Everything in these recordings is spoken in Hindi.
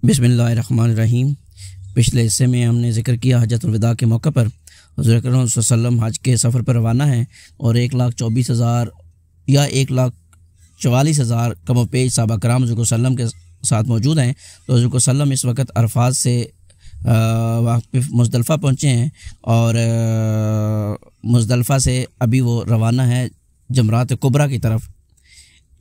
बिस्मिल्लाहिर्रहमानिर्रहीम। पिछले हिस्से में हमने जिक्र किया हजरतुल विदा के मौके पर हुज़ूर अकरम सल्लल्लाहु अलैहि वसल्लम हज के सफ़र पर रवाना हैं और 1,24,000 या 1,44,000 कमोपेश सहाबा कराम हुज़ूर सल्लम के साथ मौजूद हैं। तो हुज़ूर सल्लम इस वक्त अरफात से वाक़िफ़ मुज़दलिफ़ा पहुँचे हैं और मुज़दलिफ़ा से अभी वो रवाना है जमरात कुबरा की तरफ।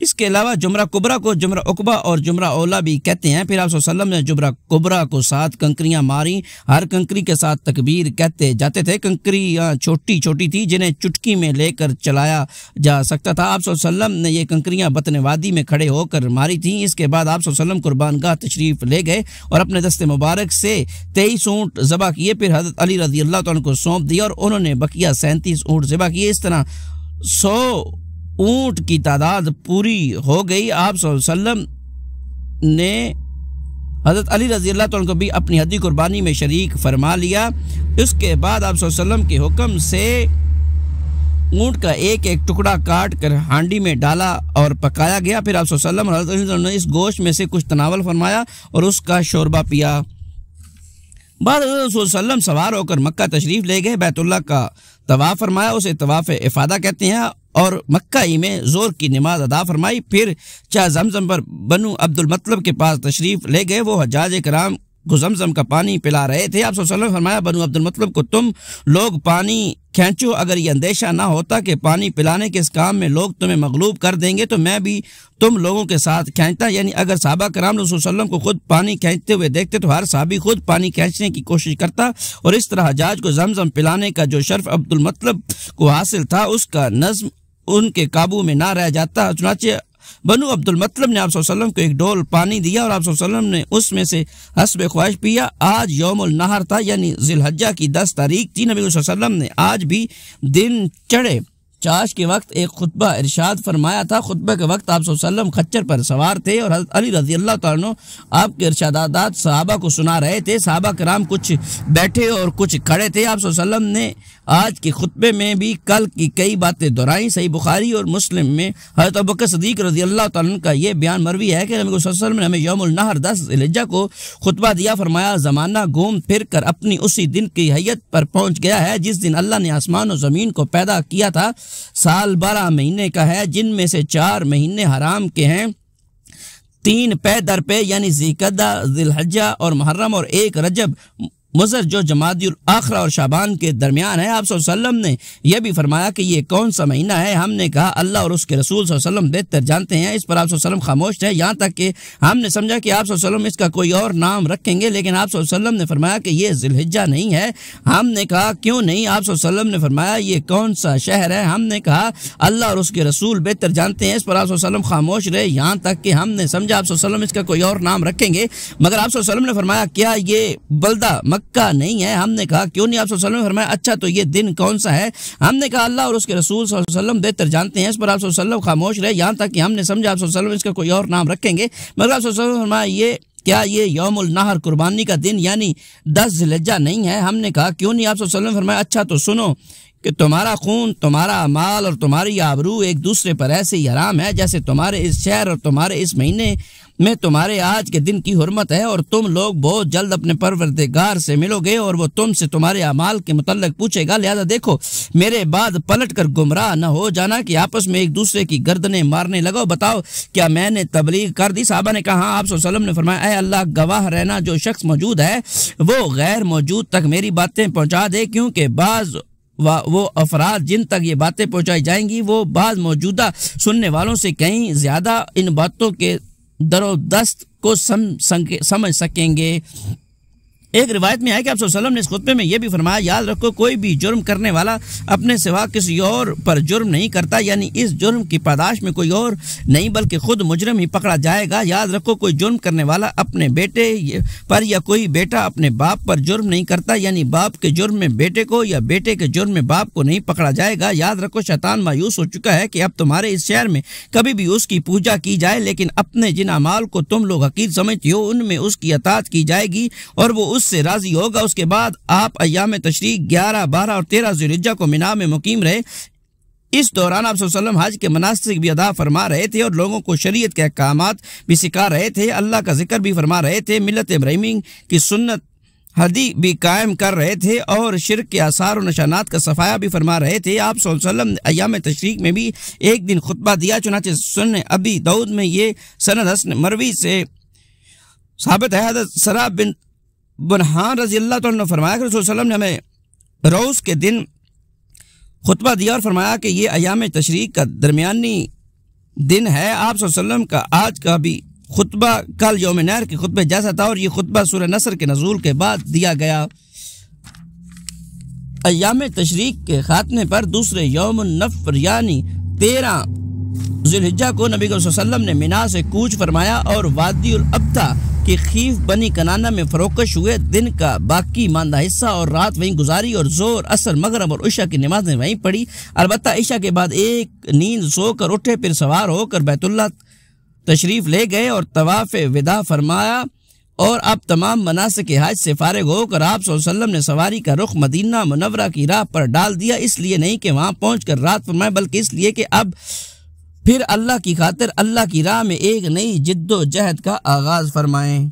इसके अलावा जुमरा कुबरा को जुमरा उकबा और जुमरा ओला भी कहते हैं। फिर आप वसल्लम ने जुमरा कुबरा को 7 कंकरियां मारी, हर कंकरी के साथ तकबीर कहते जाते थे। कंकरियां छोटी छोटी थी जिन्हें चुटकी में लेकर चलाया जा सकता था। आप वसल्लम ने ये कंकरियां बतन वादी में खड़े होकर मारी थी। इसके बाद आप वसल्लम कुर्बानगाह तशरीफ़ ले गए और अपने दस्ते मुबारक से 23 ऊँट ज़बह किए। फिर हज़रत अली रज़ी अल्लाह तआला को सौंप दिया और उन्होंने बकिया 37 ऊँट ज़बह किए। इस तरह 100 ऊँट की तादाद पूरी हो गई। आप सल्लम ने हज़रत अली रज़ी अल्लाह तआला को भी अपनी हदी कुर्बानी में शरीक फरमा लिया। उसके बाद आप सल्लम के हुक्म से ऊँट का एक एक टुकड़ा काट कर हांडी में डाला और पकाया गया। फिर आप सल्लम ने इस गोश्त में से कुछ तनावल फरमाया और उसका शोरबा पिया। बाद सल्लम सवार होकर मक्का तशरीफ़ ले गए, बैतुल्लाह का तवाफ़ फरमाया, उसे तवाफ़ इफ़ादा कहते हैं, और मक्का ही में ज़ोर की नमाज अदा फरमाई। फिर चाह जमजम पर बनु अब्दुल मतलब के पास तशरीफ़ ले गए। वो हज्जाज कराम को जमजम का पानी पिला रहे थे। आप सल्लल्लाहु अलैहि वसल्लम फरमाया, बनु अब्दुल मतलब को तुम लोग पानी खींचो, अगर ये अंदेशा ना होता कि पानी पिलाने के इस काम में लोग तुम्हें मगलूब कर देंगे तो मैं भी तुम लोगों के साथ खींचता। यानी अगर सहाबा कराम रसूल सल्लल्लाहु अलैहि वसल्लम को खुद पानी खींचते हुए देखते तो हर साहबी खुद पानी खींचने की कोशिश करता और इस तरह हज्जाज को जमजम पिलाने का जो शर्फ अब्दुल मतलब को हासिल था उसका नज़्म उनके काबू में ना रह जाता। चुनाचे बनु अब्दुल मतलब ने आप वसल्लम को एक डोल पानी दिया और आप वसल्लम ने उसमें से हस्ब ख्वाहिश पिया। आज यौमुल नहर था, यानी जिलहज्जा की 10 तारीख थी। नबी वसल्लम ने आज भी दिन चढ़े चाश के वक्त एक खुतबा इरशाद फरमाया था। खुतबे के वक्त आप वसल्लम खच्चर पर सवार थे और हज़रत अली रज़ी अल्लाह तआला आपके इरशादात सहाबा को सुना रहे थे। सहाबा कराम कुछ बैठे और कुछ खड़े थे। आप वसल्लम ने आज के खुतबे में भी कल की कई बातें दोहराई। सही बुखारी और मुस्लिम में हज़रत अबू बकर सिद्दीक़ रज़ी अल्लाह तआला का ये बयान मरवी है कि नबी वसल्लम ने हमें यौमुल नहर 10 ज़िलहिज्जा को खुतबा दिया। फरमाया, ज़माना घूम फिर कर अपनी उसी दिन की हैयत पर पहुँच गया है जिस दिन अल्लाह ने आसमान और ज़मीन को पैदा किया था। साल 12 महीने का है, जिनमें से 4 महीने हराम के हैं, 3 पे दर पे यानी ज़िलक़दा, ज़िलहज्जा और मुहर्रम, और 1 रजब मुज़र जो जमादियुल आखिरा और शाबान के दरमियान है। आप सल्लल्लाहु ने यह भी फरमाया कि ये कौन सा महीना है। हमने कहा अल्लाह और उसके रसूल सल्लल्लाहु अलैहि वसल्लम बेहतर जानते हैं। इस पर आप सल्लल्लाहु अलैहि वसल्लम खामोश थे, यहाँ तक कि हमने समझा कि आप सल्लल्लाहु अलैहि वसल्लम इसका कोई और नाम रखेंगे, लेकिन आप सल्लल्लाहु अलैहि वसल्लम ने फरमाया कि ये ज़िलहिज्जा नहीं है। हमने कहा क्यों नहीं। आप सल्लल्लाहु अलैहि वसल्लम ने फरमाया ये कौन सा शहर है। हमने कहा अल्लाह और उसके रसूल बेहतर जानते हैं। इस पर आप सल्लल्लाहु अलैहि वसल्लम खामोश रहे, यहाँ तक कि हमने समझा आप सल्लल्लाहु अलैहि वसल्लम इसका कोई और नाम रखेंगे, मगर आप सल्लल्लाहु अलैहि वसल्लम ने फरमाया क्या ये बल्दा मक्का नहीं है। हमने कहा क्यों नहीं। आप सल्लल्लाहु अलैहि वसल्लम ने फरमाया अच्छा तो ये दिन कौन सा है। हमने कहा अल्लाह और उसके रसूल सल्लल्लाहु अलैहि वसल्लम बेहतर जानते हैं। इस पर आप सल्लल्लाहु अलैहि वसल्लम खामोश रहे, यहाँ तक कि हमने समझा आप सल्लल्लाहु अलैहि वसल्लम इसका कोई और नाम रखेंगे, मगर आप सल्लल्लाहु अलैहि वसल्लम ने फरमाया ये क्या ये यौमुल नहर कुर्बानी का दिन यानी 10 ज़िलहिज्जा नहीं है। हमने कहा क्यों नहीं। आप सल्लल्लाहु अलैहि वसल्लम ने फरमाया अच्छा तो सुनो कि तुम्हारा खून, तुम्हारा माल और तुम्हारी आबरू एक दूसरे पर ऐसे ही हराम है जैसे तुम्हारे इस शहर और तुम्हारे इस महीने में तुम्हारे आज के दिन की हुर्मत है, और तुम लोग बहुत जल्द अपने परवरदिगार से मिलोगे और वो तुमसे तुम्हारे अमाल के मुतल्लिक पूछेगा। लिहाजा देखो मेरे बाद पलट कर गुमराह न हो जाना कि आपस में एक दूसरे की गर्दनें मारने लगो। बताओ क्या मैंने तबलीग कर दी। साहबा ने कहा आप सल्लल्लाहु अलैहि वसल्लम ने फरमाया, ऐ अल्लाह गवाह रहना जो शख्स मौजूद है वो गैर मौजूद तक मेरी बातें पहुँचा दे, क्योंकि बाज़ वो अफराद जिन तक ये बातें पहुँचाई जाएंगी वो बाद मौजूदा सुनने वालों से कहीं ज़्यादा इन बातों के दरोदस्त को समझ सकेंगे। एक रिवायत में है कि आप सल्लल्लाहु अलैहि वसल्लम ने इस खुतबे में यह भी फरमाया, याद रखो कोई भी जुर्म करने वाला अपने सिवा किसी और पर जुर्म नहीं करता, यानी इस जुर्म की पादाश में कोई और नहीं बल्कि खुद मुजरिम ही पकड़ा जाएगा। याद रखो कोई जुर्म करने वाला अपने बेटे पर या कोई बेटा अपने बाप पर जुर्म नहीं करता, यानी बाप के जुर्म में बेटे को या बेटे के जुर्म में बाप को नहीं पकड़ा जाएगा। याद रखो शैतान मायूस हो चुका है कि अब तुम्हारे इस शहर में कभी भी उसकी पूजा की जाए, लेकिन अपने जिन अमाल को तुम लोग हकीर समझते हो उनमें उसकी अताअत की जाएगी और वो उससे राजी होगा। उसके बाद आप अय्याम तशरीक 11, 12 और 13 ज़िलहिज्जा को मिना में मुकीम रहे। इस दौरान आप सल्लल्लाहु अलैहि वसल्लम हज के मनासिक भी अदा फरमा रहे थे और लोगों को शरीयत के अहकामात भी सिखा रहे थे, अल्लाह का जिक्र भी फरमा रहे थे, मिल्लत इब्राहिमी की सुन्नत हदी भी कायम कर रहे थे और शिर्क के आसार और निशानात का सफाया भी फरमा रहे थे। आप सल्लल्लाहु अलैहि वसल्लम अय्याम तशरीक में भी एक दिन खुतबा दिया, चुनांचे सुन्ने अबी दाऊद में ये सनद हसन मरवी से साबित है। हज़रत सरा बिन बुनहान रज़ी अल्लाह तआला ने फरमाया कि रसूल सल्लल्लाहु अलैहि वसल्लम ने रोज़ के दिन खुतबा दिया और फरमाया कि ये अय्याम तशरीक का दरमियानी दिन है। आप सल्लल्लाहु अलैहि वसल्लम का आज का भी खुतबा कल यौम नहर के खुतबे जैसा था और ये खुतबा सूरह नसर के नज़ूल के बाद दिया गया। अय्याम तशरीक के खात्मे पर दूसरे यौम नफ़र यानी 13 ज़ुल्हिज्जा को नबी सल्लल्लाहु अलैहि वसल्लम ने मिना से कूच फरमाया और वादी उल अब्ता के खीफ बनी कनाना में फरोकश हुए। दिन का बाकी मानदा हिस्सा और रात वहीं गुजारी और जोर असर मगरब और इशा की नमाजें वहीं पढ़ी। अलबत्ता इशा के बाद एक नींद सोकर उठे, फिर सवार होकर बैतुल्लाह तशरीफ ले गए और तवाफ़ विदा फरमाया और अब तमाम मनासिक हज से फारिग होकर आप सल्लल्लाहु अलैहि वसल्लम ने सवारी का रुख मदीना मुनव्वरा की राह पर डाल दिया। इसलिए नहीं कि वहां पहुंचकर रात फरमाए, बल्कि इसलिए कि अब फिर अल्लाह की खातिर अल्लाह की राह में एक नई जिद्दोजहद का आगाज फरमाएं।